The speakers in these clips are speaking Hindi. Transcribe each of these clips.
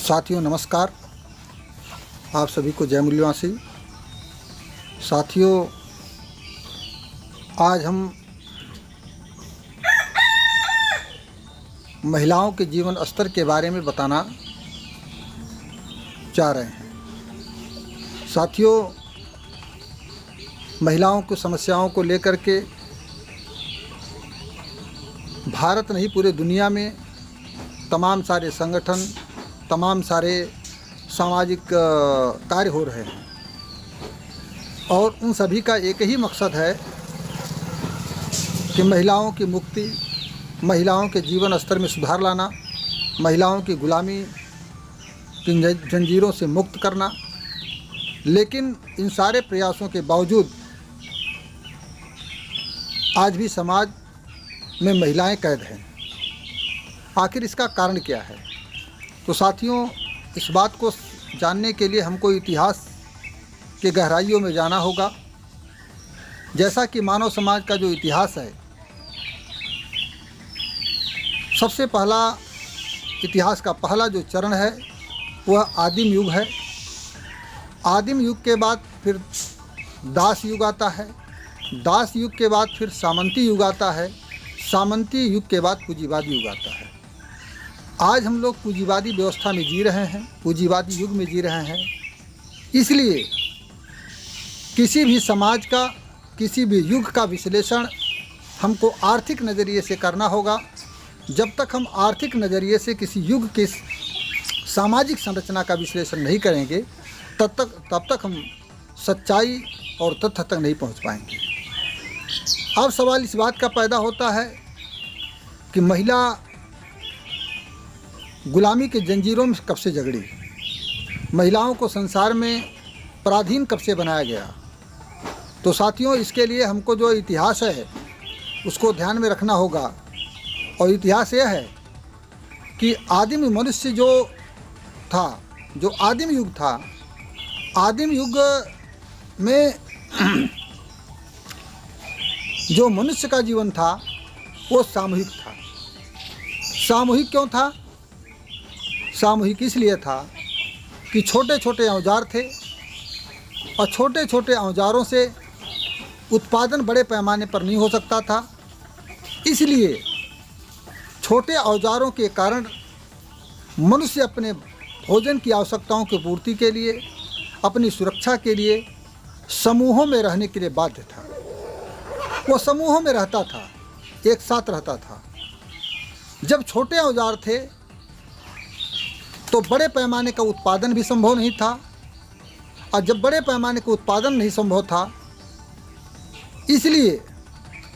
साथियों नमस्कार। आप सभी को जय मूल्यवासी। साथियों, आज हम महिलाओं के जीवन स्तर के बारे में बताना चाह रहे हैं। साथियों, महिलाओं की समस्याओं को लेकर के भारत नहीं पूरे दुनिया में तमाम सारे संगठन, तमाम सारे सामाजिक कार्य हो रहे हैं और उन सभी का एक ही मकसद है कि महिलाओं की मुक्ति, महिलाओं के जीवन स्तर में सुधार लाना, महिलाओं की गुलामी की जंजीरों से मुक्त करना। लेकिन इन सारे प्रयासों के बावजूद आज भी समाज में महिलाएं कैद हैं। आखिर इसका कारण क्या है? तो साथियों, इस बात को जानने के लिए हमको इतिहास के गहराइयों में जाना होगा। जैसा कि मानव समाज का जो इतिहास है, सबसे पहला इतिहास का पहला जो चरण है वह आदिम युग है। आदिम युग के बाद फिर दास युग आता है। दास युग के बाद फिर सामंती युग आता है। सामंती युग के बाद पूंजीवादी युग आता है। आज हम लोग पूंजीवादी व्यवस्था में जी रहे हैं, पूंजीवादी युग में जी रहे हैं। इसलिए किसी भी समाज का, किसी भी युग का विश्लेषण हमको आर्थिक नज़रिए से करना होगा। जब तक हम आर्थिक नज़रिए से किसी युग की सामाजिक संरचना का विश्लेषण नहीं करेंगे, तब तक हम सच्चाई और तथ्य तक नहीं पहुंच पाएंगे। अब सवाल इस बात का पैदा होता है कि महिला गुलामी के जंजीरों में कब से जकड़ी, महिलाओं को संसार में पराधीन कब से बनाया गया। तो साथियों, इसके लिए हमको जो इतिहास है उसको ध्यान में रखना होगा। और इतिहास यह है कि आदिम मनुष्य जो था, जो आदिम युग था, आदिम युग में जो मनुष्य का जीवन था वो सामूहिक था। सामूहिक क्यों था? सामूहिक इसलिए था कि छोटे छोटे औजार थे और छोटे छोटे औजारों से उत्पादन बड़े पैमाने पर नहीं हो सकता था। इसलिए छोटे औजारों के कारण मनुष्य अपने भोजन की आवश्यकताओं की पूर्ति के लिए, अपनी सुरक्षा के लिए समूहों में रहने के लिए बाध्य था। वो समूहों में रहता था, एक साथ रहता था। जब छोटे औजार थे तो बड़े पैमाने का उत्पादन भी संभव नहीं था, और जब बड़े पैमाने का उत्पादन नहीं संभव था, इसलिए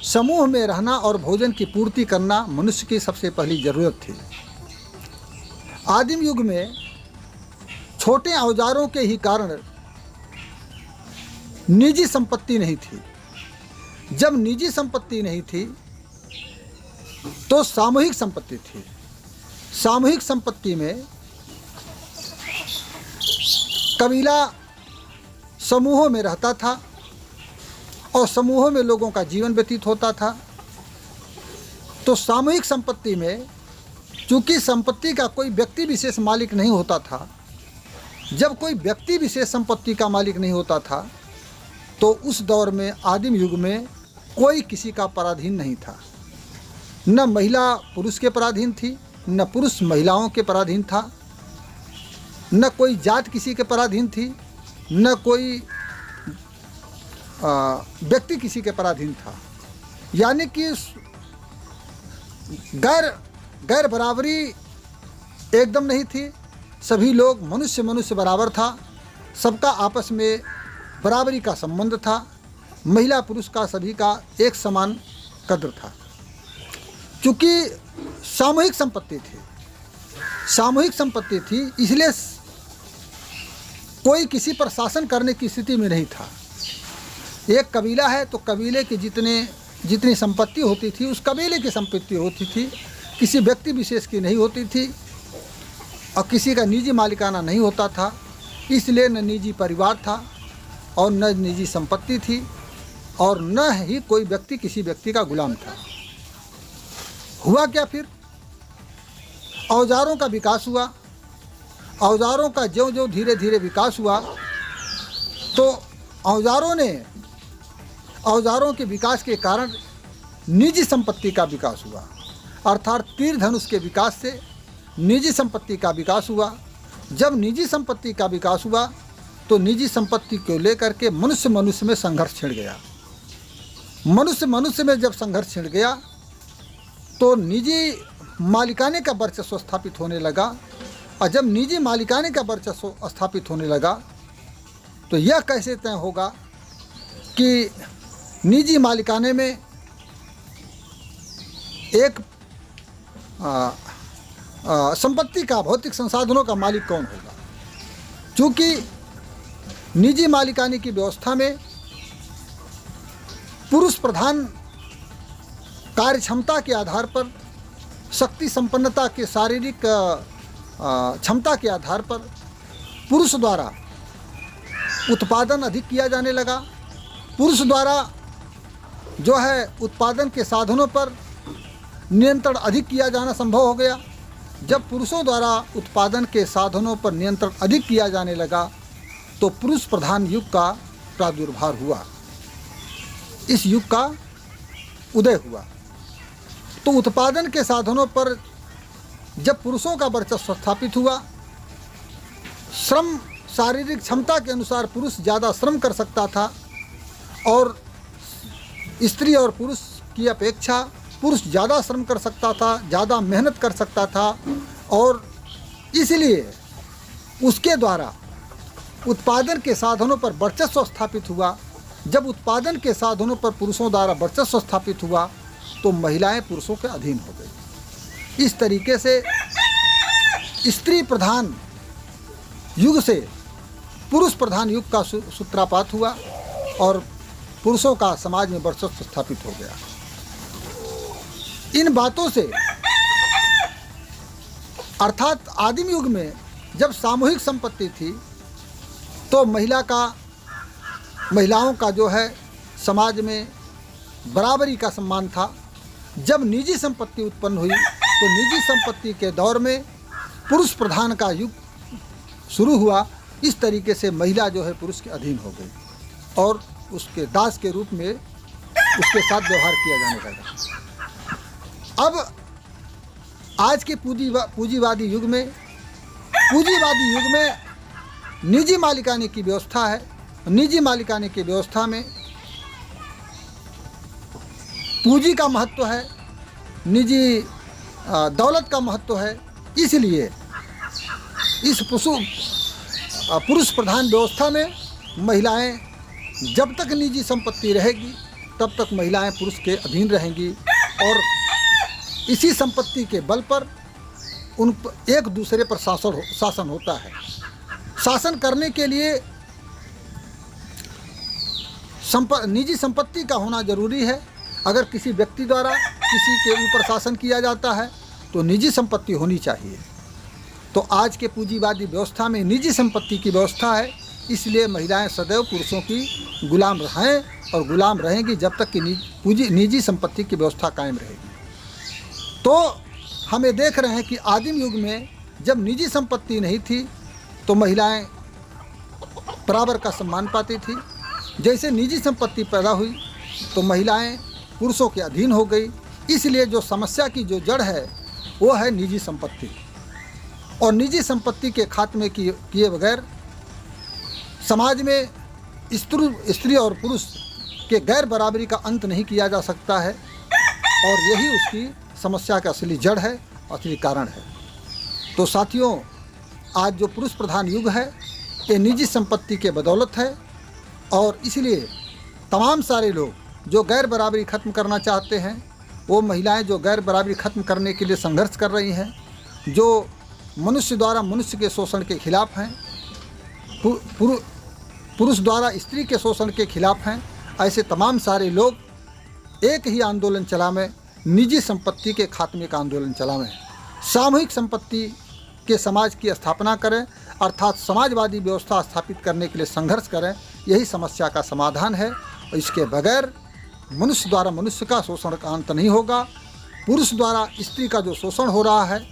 समूह में रहना और भोजन की पूर्ति करना मनुष्य की सबसे पहली ज़रूरत थी। आदिम युग में छोटे औजारों के ही कारण निजी संपत्ति नहीं थी। जब निजी संपत्ति नहीं थी तो सामूहिक संपत्ति थी। सामूहिक संपत्ति में कबीला समूहों में रहता था और समूहों में लोगों का जीवन व्यतीत होता था। तो सामूहिक संपत्ति में चूंकि संपत्ति का कोई व्यक्ति विशेष मालिक नहीं होता था, जब कोई व्यक्ति विशेष संपत्ति का मालिक नहीं होता था तो उस दौर में, आदिम युग में, कोई किसी का पराधीन नहीं था। न महिला पुरुष के पराधीन थी, न पुरुष महिलाओं के पराधीन था, न कोई जात किसी के पराधीन थी, न कोई व्यक्ति किसी के पराधीन था। यानी कि गैर बराबरी एकदम नहीं थी। सभी लोग, मनुष्य बराबर था। सबका आपस में बराबरी का संबंध था। महिला पुरुष का सभी का एक समान कद्र था। चूँकि सामूहिक संपत्ति थी, सामूहिक संपत्ति थी, इसलिए कोई किसी पर शासन करने की स्थिति में नहीं था। एक कबीला है तो कबीले की जितनी संपत्ति होती थी उस कबीले की संपत्ति होती थी, किसी व्यक्ति विशेष की नहीं होती थी और किसी का निजी मालिकाना नहीं होता था। इसलिए न निजी परिवार था और न निजी संपत्ति थी और न ही कोई व्यक्ति किसी व्यक्ति का गुलाम था। हुआ क्या फिर? औजारों का विकास हुआ। औजारों का ज्यों ज्यों धीरे धीरे विकास हुआ, तो औजारों के विकास के कारण निजी संपत्ति का विकास हुआ, अर्थात तीर धनुष के विकास से निजी संपत्ति का विकास हुआ। जब निजी संपत्ति का विकास हुआ तो निजी संपत्ति को लेकर के मनुष्य में संघर्ष छिड़ गया। मनुष्य में जब संघर्ष छिड़ गया तो निजी मालिकाने का वर्चस्व स्थापित होने लगा, और जब निजी मालिकाने का वर्चस्व स्थापित होने लगा तो यह कैसे तय होगा कि निजी मालिकाने में एक संपत्ति का, भौतिक संसाधनों का मालिक कौन होगा। क्योंकि निजी मालिकाने की व्यवस्था में पुरुष प्रधान कार्य क्षमता के आधार पर, शक्ति संपन्नता के शारीरिक क्षमता के आधार पर पुरुष द्वारा उत्पादन अधिक किया जाने लगा। पुरुष द्वारा जो है उत्पादन के साधनों पर नियंत्रण अधिक किया जाना संभव हो गया। जब पुरुषों द्वारा उत्पादन के साधनों पर नियंत्रण अधिक किया जाने लगा तो पुरुष प्रधान युग का प्रादुर्भाव हुआ, इस युग का उदय हुआ। तो उत्पादन के साधनों पर जब पुरुषों का वर्चस्व स्थापित हुआ, श्रम शारीरिक क्षमता के अनुसार पुरुष ज़्यादा श्रम कर सकता था और स्त्री और पुरुष की अपेक्षा पुरुष ज़्यादा श्रम कर सकता था, ज़्यादा मेहनत कर सकता था, और इसलिए उसके द्वारा उत्पादन के साधनों पर वर्चस्व स्थापित हुआ। जब उत्पादन के साधनों पर पुरुषों द्वारा वर्चस्व स्थापित हुआ तो महिलाएं पुरुषों के अधीन हो गई। इस तरीके से स्त्री प्रधान युग से पुरुष प्रधान युग का सूत्रपात हुआ और पुरुषों का समाज में वर्चस्व स्थापित हो गया। इन बातों से, अर्थात आदिम युग में जब सामूहिक संपत्ति थी तो महिलाओं का जो है समाज में बराबरी का सम्मान था। जब निजी संपत्ति उत्पन्न हुई तो निजी संपत्ति के दौर में पुरुष प्रधान का युग शुरू हुआ। इस तरीके से महिला जो है पुरुष के अधीन हो गई और उसके दास के रूप में उसके साथ व्यवहार किया जाने लगा। अब आज के पूंजीवादी युग में निजी मालिकाने की व्यवस्था है। निजी मालिकाने की व्यवस्था में पूंजी का महत्व है, निजी दौलत का महत्व है। इसलिए इस पुरुष प्रधान व्यवस्था में महिलाएं, जब तक निजी संपत्ति रहेगी तब तक महिलाएं पुरुष के अधीन रहेंगी और इसी संपत्ति के बल पर उन एक दूसरे पर शासन होता है। शासन करने के लिए निजी संपत्ति का होना जरूरी है। अगर किसी व्यक्ति द्वारा किसी के ऊपर शासन किया जाता है तो निजी संपत्ति होनी चाहिए। तो आज के पूंजीवादी व्यवस्था में निजी संपत्ति की व्यवस्था है, इसलिए महिलाएं सदैव पुरुषों की गुलाम रहें और गुलाम रहेंगी जब तक कि निजी संपत्ति की व्यवस्था कायम रहेगी। तो हमें देख रहे हैं कि आदिम युग में जब निजी संपत्ति नहीं थी तो महिलाएं बराबर का सम्मान पाती थी। जैसे निजी संपत्ति पैदा हुई तो महिलाएं पुरुषों के अधीन हो गई। इसलिए जो समस्या की जो जड़ है वो है निजी संपत्ति, और निजी संपत्ति के खात्मे किए बगैर समाज में स्त्री और पुरुष के गैर बराबरी का अंत नहीं किया जा सकता है, और यही उसकी समस्या का असली जड़ है, असली कारण है। तो साथियों, आज जो पुरुष प्रधान युग है ये निजी संपत्ति के बदौलत है, और इसलिए तमाम सारे लोग जो गैर बराबरी ख़त्म करना चाहते हैं, वो महिलाएं जो गैर बराबरी ख़त्म करने के लिए संघर्ष कर रही हैं, जो मनुष्य द्वारा मनुष्य के शोषण के खिलाफ हैं, पुरुष द्वारा स्त्री के शोषण के खिलाफ हैं, ऐसे तमाम सारे लोग एक ही आंदोलन चलावें, निजी संपत्ति के खात्मे का आंदोलन चलावें, सामूहिक संपत्ति के समाज की स्थापना करें, अर्थात समाजवादी व्यवस्था स्थापित करने के लिए संघर्ष करें। यही समस्या का समाधान है, और इसके बगैर मनुष्य द्वारा मनुष्य का शोषण का अंत नहीं होगा। पुरुष द्वारा स्त्री का जो शोषण हो रहा है,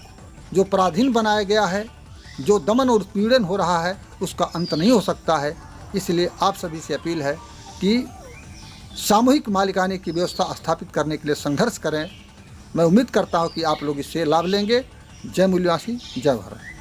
जो पराधीन बनाया गया है, जो दमन और उत्पीड़न हो रहा है उसका अंत नहीं हो सकता है। इसलिए आप सभी से अपील है कि सामूहिक मालिकाने की व्यवस्था स्थापित करने के लिए संघर्ष करें। मैं उम्मीद करता हूँ कि आप लोग इससे लाभ लेंगे। जय मूल्यवासी, जय भारत।